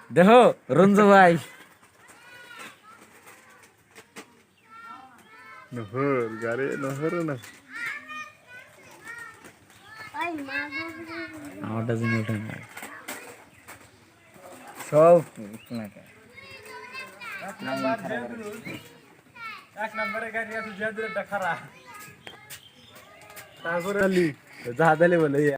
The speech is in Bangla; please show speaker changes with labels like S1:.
S1: দেখো রঞ্জু ভাই
S2: নহর গাড়ি নহর না
S1: আমারটা যিনি ওঠে না সব
S3: এক নম্বরে গাড়ি আছে জিয়াদুর খারাপ
S2: তারপরে আলি জাহাজ আলি বলে